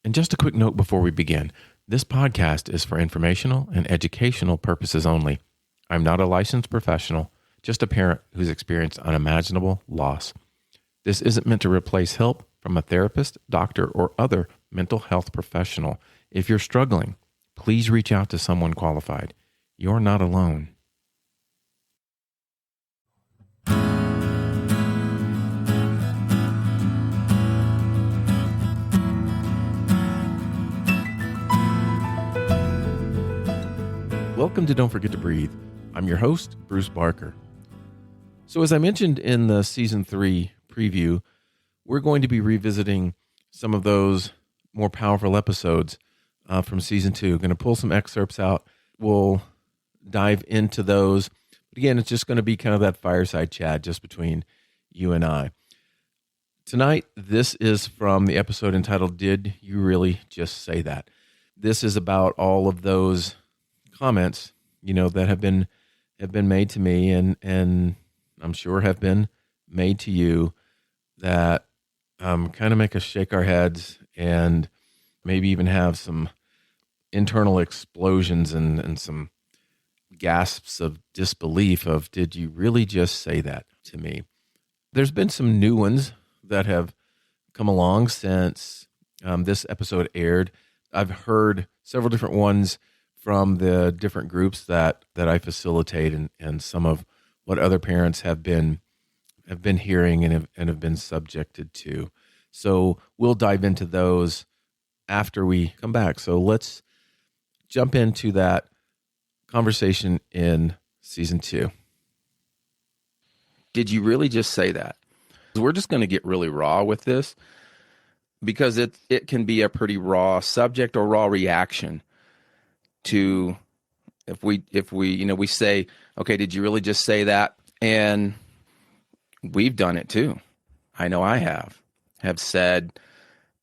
And just a quick note before we begin. This podcast is for informational and educational purposes only. I'm not a licensed professional, just a parent who's experienced unimaginable loss. This isn't meant to replace help from a therapist, doctor, or other mental health professional. If you're struggling, please reach out to someone qualified. You're not alone. Welcome to Don't Forget to Breathe. I'm your host, Bruce Barker. So as I mentioned in the Season 3 preview, we're going to be revisiting some of those more powerful episodes from Season 2. Going to pull some excerpts out. We'll dive into those. But again, it's just going to be kind of that fireside chat just between you and I. Tonight, this is from the episode entitled, Did You Really Just Say That? This is about all of those comments, that have been made to me and I'm sure have been made to you that kind of make us shake our heads and maybe even have some internal explosions and some gasps of disbelief of, did you really just say that to me? There's been some new ones that have come along since this episode aired. I've heard several different ones from the different groups that I facilitate and some of what other parents have been hearing and have been subjected to. So we'll dive into those after we come back. So let's jump into that conversation in Season 2. Did you really just say that? We're just going to get really raw with this because it can be a pretty raw subject or raw reaction to if we say, okay, did you really just say that? And we've done it too. I know I have said,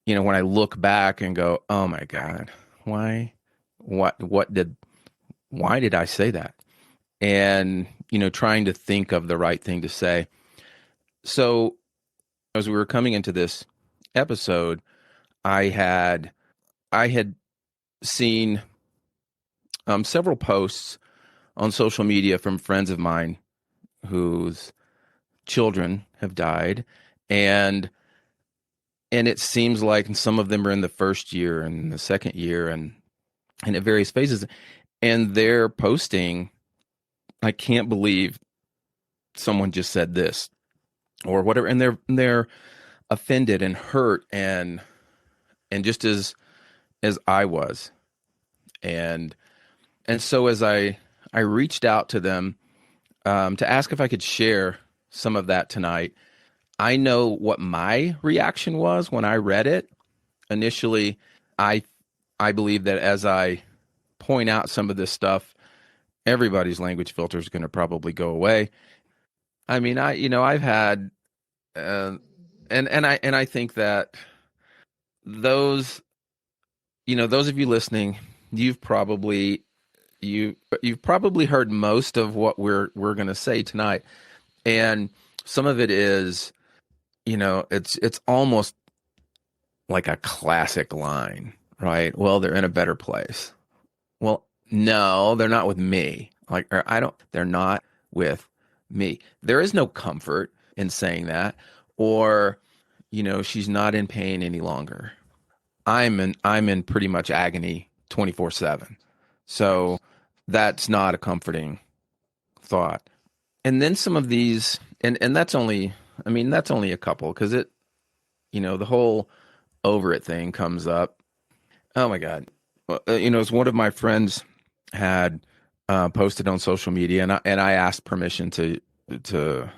when I look back and go, oh my God, why did I say that? And, trying to think of the right thing to say. So as we were coming into this episode, I had seen several posts on social media from friends of mine whose children have died, and it seems like some of them are in the first year and the second year and at various phases, and they're posting, I can't believe someone just said this or whatever, and they're offended and hurt and just as I was. And so as I reached out to them to ask if I could share some of that tonight, I know what my reaction was when I read it. Initially, I believe that as I point out some of this stuff, everybody's language filter is going to probably go away. I mean, I've had, and I think that those of you listening, you've probably heard most of what we're going to say tonight, and some of it is, it's almost like a classic line, right? Well, they're in a better place. Well, no, they're not with me. They're not with me. There is no comfort in saying that, or, she's not in pain any longer. I'm in pretty much agony 24/7. So that's not a comforting thought. And then some of these, and that's only a couple, because the whole over it thing comes up. Oh my God. As one of my friends had posted on social media, and I asked permission to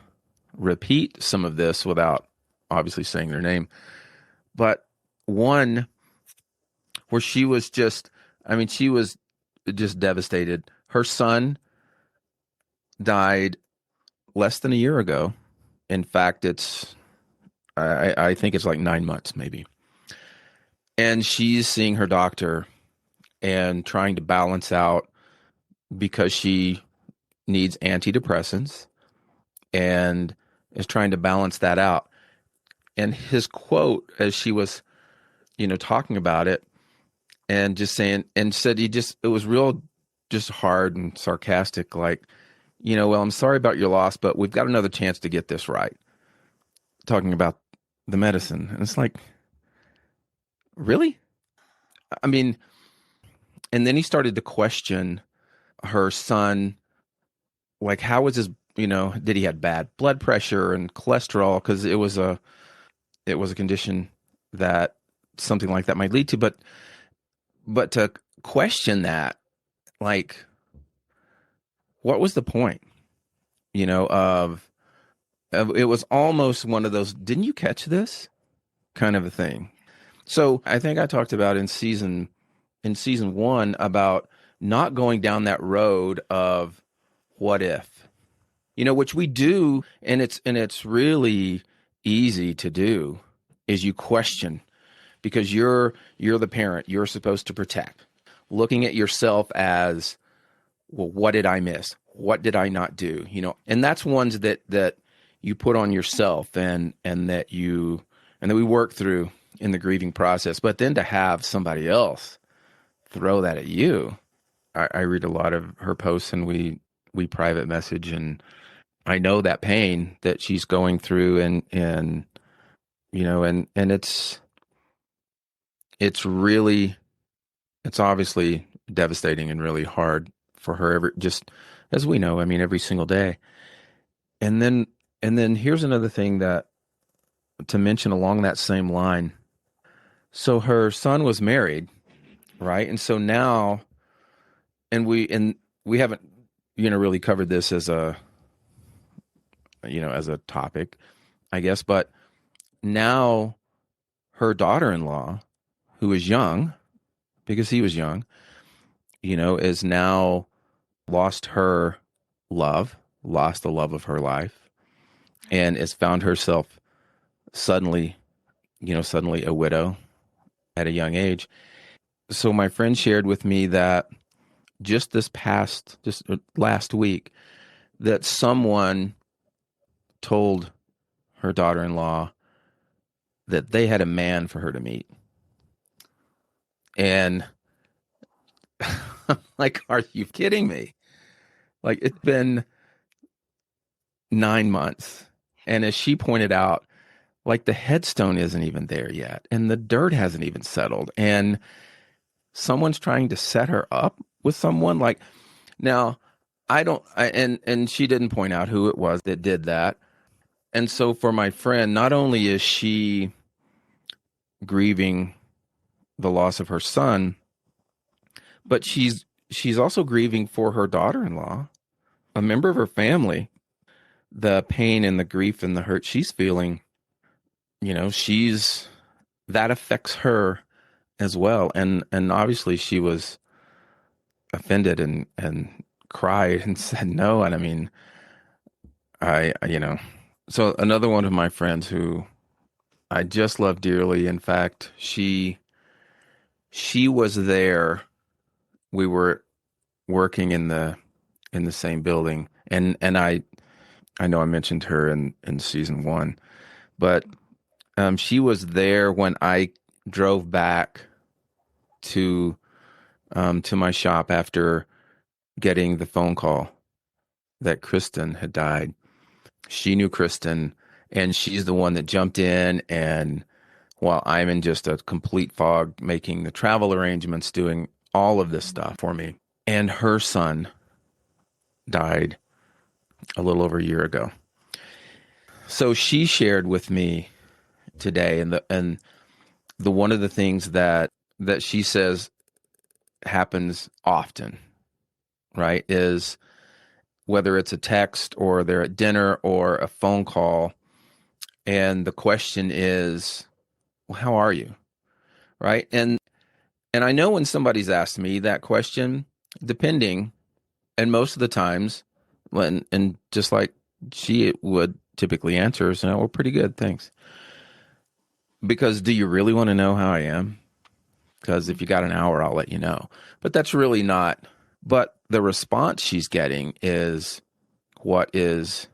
repeat some of this without obviously saying their name. But one where she was just devastated. Her son died less than a year ago. In fact, I think it's like 9 months maybe. And she's seeing her doctor and trying to balance out, because she needs antidepressants and is trying to balance that out. And his quote as she was talking about it and just saying, and said it was real, just hard and sarcastic, like, well, I'm sorry about your loss, but we've got another chance to get this right. Talking about the medicine. And it's like, really? I mean, and then he started to question her son, like, how was his, did he had bad blood pressure and cholesterol? Because it was a condition that something like that might lead to. But to question that, like, what was the point, of it was almost one of those, didn't you catch this kind of a thing. So I think I talked about in season one about not going down that road of what if, which we do, and it's really easy to do, is you question because you're the parent, you're supposed to protect, looking at yourself as, well, what did I miss? What did I not do? And that's ones that you put on yourself and that we work through in the grieving process. But then to have somebody else throw that at you, I read a lot of her posts, and we private message, and I know that pain that she's going through, and it's obviously devastating and really hard for her, just as we know, I mean, every single day. And then here's another thing that to mention along that same line. So her son was married, right? And so now, and we haven't, really covered this as a topic, I guess, but now her daughter-in-law, who is young, because he was young, is now lost the love of her life, and has found herself suddenly a widow at a young age. So my friend shared with me that just last week, that someone told her daughter-in-law that they had a man for her to meet. And like, are you kidding me? Like, it's been 9 months. And as she pointed out, like, the headstone isn't even there yet, and the dirt hasn't even settled, and someone's trying to set her up with someone. Like, now, and she didn't point out who it was that did that. And so for my friend, not only is she grieving the loss of her son, but she's also grieving for her daughter-in-law, a member of her family, the pain and the grief and the hurt she's feeling. That affects her as well. And obviously she was offended and cried and said no. And I mean, so another one of my friends who I just love dearly. In fact, she was there. We were working in the same building, and I know I mentioned her in season one, but she was there when I drove back to my shop after getting the phone call that Kristen had died. She knew Kristen, and she's the one that jumped in, and while I'm in just a complete fog, making the travel arrangements, doing all of this stuff for me. And her son died a little over a year ago. So she shared with me today, and the one of the things that she says happens often, right, is whether it's a text or they're at dinner or a phone call, and the question is, well, how are you? Right? And I know when somebody's asked me that question, depending, and most of the times, and just like she would typically answer, so, we're pretty good, thanks. Because do you really want to know how I am? Because if you got an hour, I'll let you know. But that's really not. But the response she's getting is what has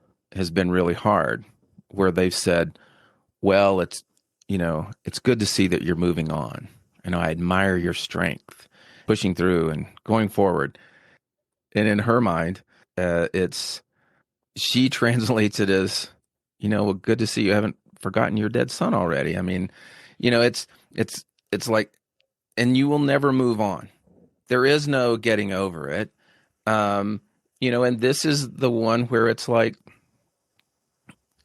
been really hard, where they've said, well, it's good to see that you're moving on. I admire your strength, pushing through and going forward. And in her mind, she translates it as, well, good to see you haven't forgotten your dead son already. I mean, it's like, and you will never move on. There is no getting over it. And this is the one where it's like,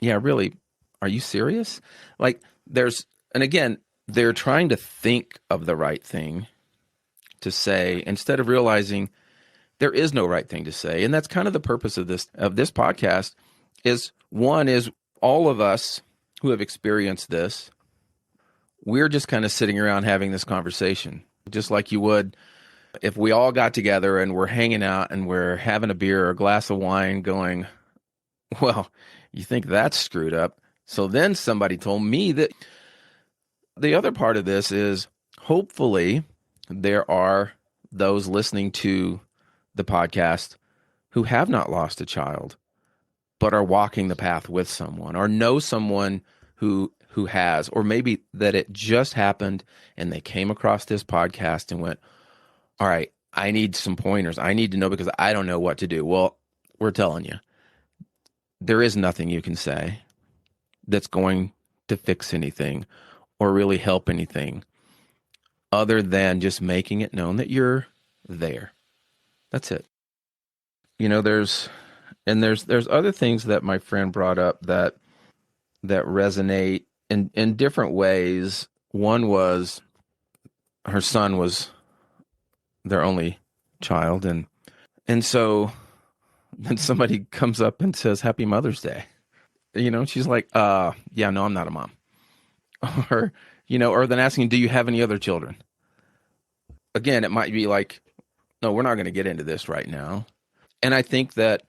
yeah, really, are you serious? Like and again, they're trying to think of the right thing to say instead of realizing there is no right thing to say. And that's kind of the purpose of this podcast is all of us who have experienced this, we're just kind of sitting around having this conversation, just like you would if we all got together and we're hanging out and we're having a beer or a glass of wine going, well, you think that's screwed up. So then somebody told me that the other part of this is hopefully there are those listening to the podcast who have not lost a child, but are walking the path with someone or know someone who has, or maybe that it just happened and they came across this podcast and went, all right, I need some pointers. I need to know because I don't know what to do. Well, we're telling you, there is nothing you can say that's going to fix anything or really help anything other than just making it known that you're there. That's it. There's other things that my friend brought up that resonate in different ways. One was her son was their only child, and so then somebody comes up and says, Happy Mother's Day. She's like, yeah, no, I'm not a mom. Or then asking, do you have any other children? Again, it might be like, no, we're not going to get into this right now. And I think that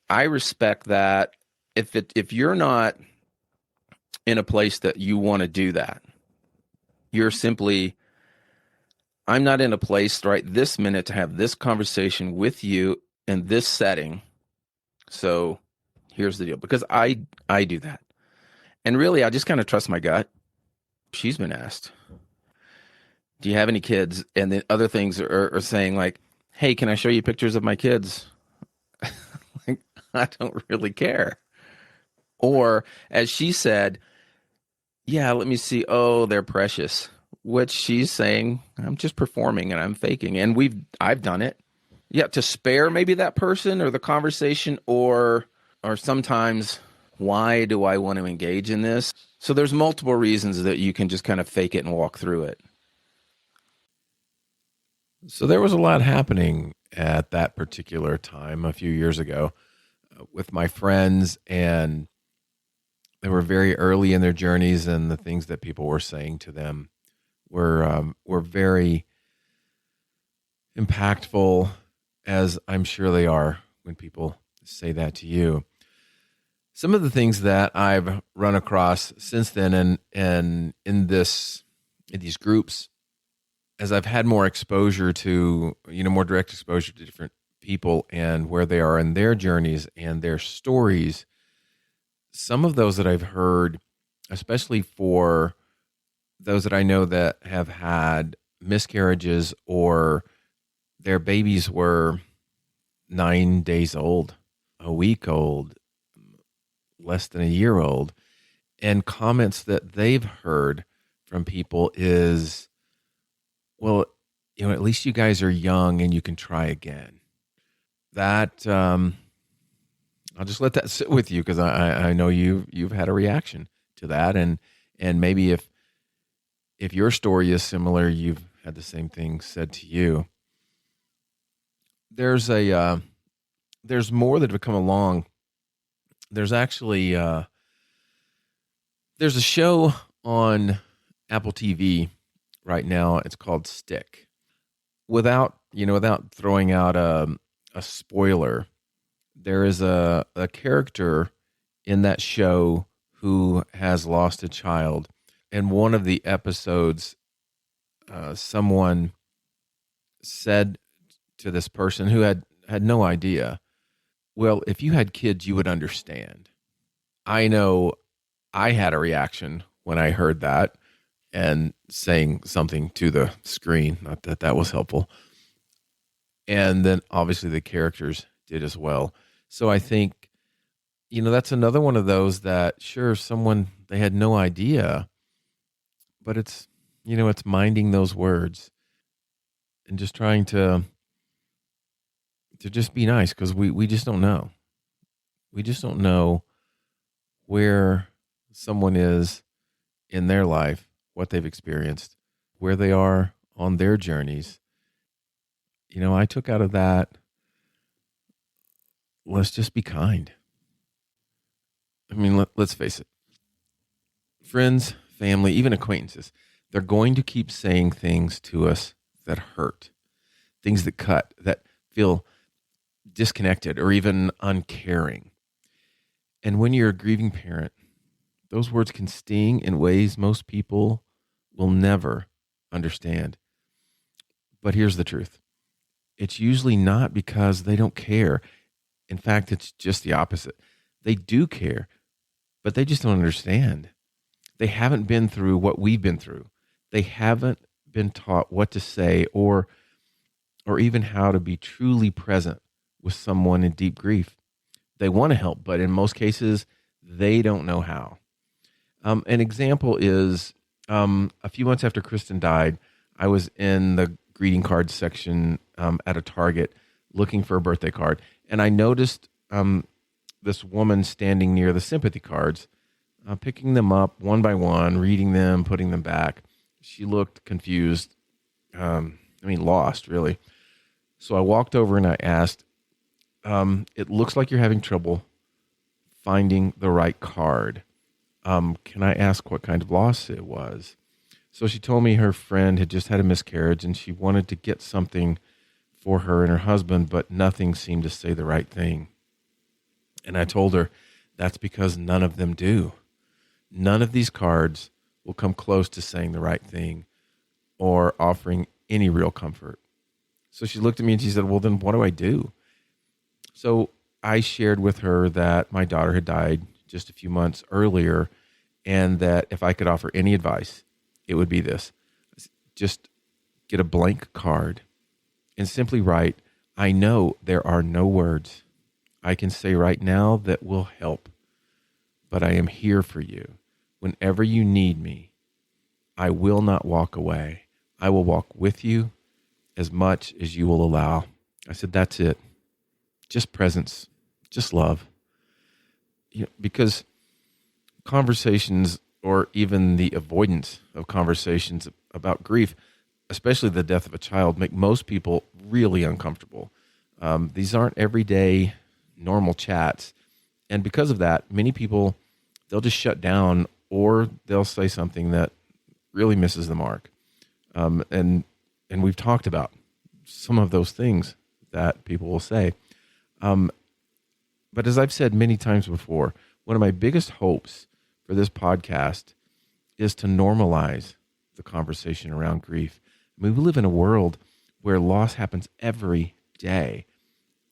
I respect that if you're not in a place that you want to do that, you're simply, I'm not in a place right this minute to have this conversation with you in this setting. So here's the deal, because I do that. And really, I just kind of trust my gut. She's been asked, do you have any kids? And then other things are saying like, hey, can I show you pictures of my kids? Like, I don't really care. Or as she said, yeah, let me see. Oh, they're precious. Which she's saying, I'm just performing and I'm faking. And I've done it. Yeah, to spare maybe that person or the conversation or sometimes, why do I want to engage in this? So there's multiple reasons that you can just kind of fake it and walk through it. So there was a lot happening at that particular time a few years ago with my friends, and they were very early in their journeys, and the things that people were saying to them were very impactful, as I'm sure they are when people say that to you. Some of the things that I've run across since then and in these groups, as I've had more exposure to, more direct exposure to different people and where they are in their journeys and their stories, some of those that I've heard, especially for those that I know that have had miscarriages or their babies were 9 days old, a week old, less than a year old, and comments that they've heard from people is, well, at least you guys are young and you can try again. That, I'll just let that sit with you because I know you've had a reaction to that, and maybe if your story is similar, you've had the same thing said to you. There's more that have come along. There's actually there's a show on Apple TV right now. It's called Stick. Without throwing out a spoiler, there is a character in that show who has lost a child. In one of the episodes, someone said to this person who had no idea, well, if you had kids, you would understand. I know I had a reaction when I heard that and saying something to the screen. Not that that was helpful. And then obviously the characters did as well. So I think, that's another one of those that sure someone they had no idea, but it's minding those words and just trying to just be nice because we just don't know. We just don't know where someone is in their life, what they've experienced, where they are on their journeys. I took out of that, let's just be kind. I mean, let's face it. Friends, family, even acquaintances, they're going to keep saying things to us that hurt, things that cut, that feel disconnected or even uncaring. And when you're a grieving parent, those words can sting in ways most people will never understand. But here's the truth. It's usually not because they don't care. In fact, it's just the opposite. They do care, but they just don't understand. They haven't been through what we've been through. They haven't been taught what to say or even how to be truly present with someone in deep grief. They want to help, but in most cases, they don't know how. An example is a few months after Kristen died, I was in the greeting card section at a Target looking for a birthday card, and I noticed this woman standing near the sympathy cards, picking them up one by one, reading them, putting them back. She looked confused, lost, really. So I walked over and I asked, it looks like you're having trouble finding the right card. Can I ask what kind of loss it was? So she told me her friend had just had a miscarriage and she wanted to get something for her and her husband, but nothing seemed to say the right thing. And I told her that's because none of them do. None of these cards will come close to saying the right thing or offering any real comfort. So she looked at me and she said, well, then what do I do? So I shared with her that my daughter had died just a few months earlier and that if I could offer any advice, it would be this. Just get a blank card and simply write, I know there are no words I can say right now that will help, but I am here for you. Whenever you need me, I will not walk away. I will walk with you as much as you will allow. I said, that's it. Just presence, just love. Because conversations or even the avoidance of conversations about grief, especially the death of a child, make most people really uncomfortable. These aren't everyday normal chats. And because of that, many people, they'll just shut down or they'll say something that really misses the mark. And we've talked about some of those things that people will say. But as I've said many times before, one of my biggest hopes for this podcast is to normalize the conversation around grief. I mean, we live in a world where loss happens every day.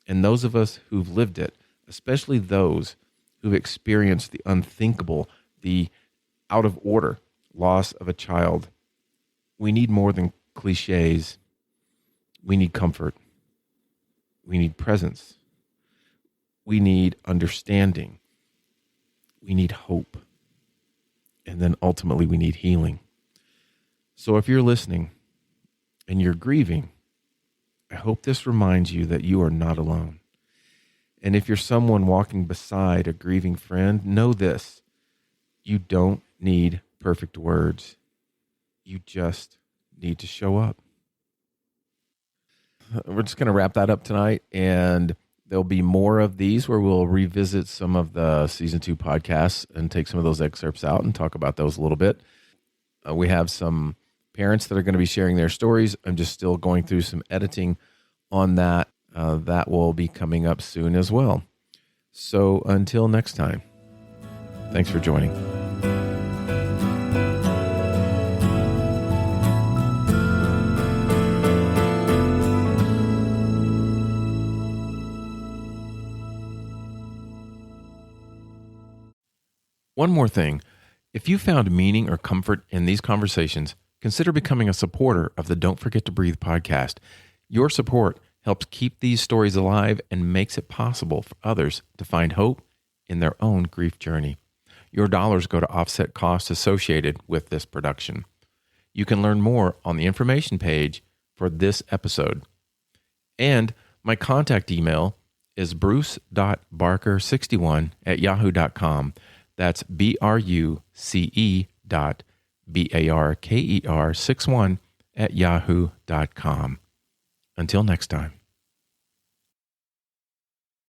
And those of us who've lived it, especially those who've experienced the unthinkable, the out of order loss of a child, we need more than cliches. We need comfort. We need presence. We need understanding. We need hope. And then ultimately we need healing. So if you're listening and you're grieving, I hope this reminds you that you are not alone. And if you're someone walking beside a grieving friend, know this. You don't need perfect words. You just need to show up. We're just going to wrap that up tonight, and there'll be more of these where we'll revisit some of the season 2 podcasts and take some of those excerpts out and talk about those a little bit. We have some parents that are going to be sharing their stories. I'm just still going through some editing on that. That will be coming up soon as well. So until next time, thanks for joining. One more thing. If you found meaning or comfort in these conversations, consider becoming a supporter of the Don't Forget to Breathe podcast. Your support helps keep these stories alive and makes it possible for others to find hope in their own grief journey. Your dollars go to offset costs associated with this production. You can learn more on the information page for this episode. And my contact email is bruce.barker61@yahoo.com. That's BRUCE.BARKER61@yahoo.com. Until next time.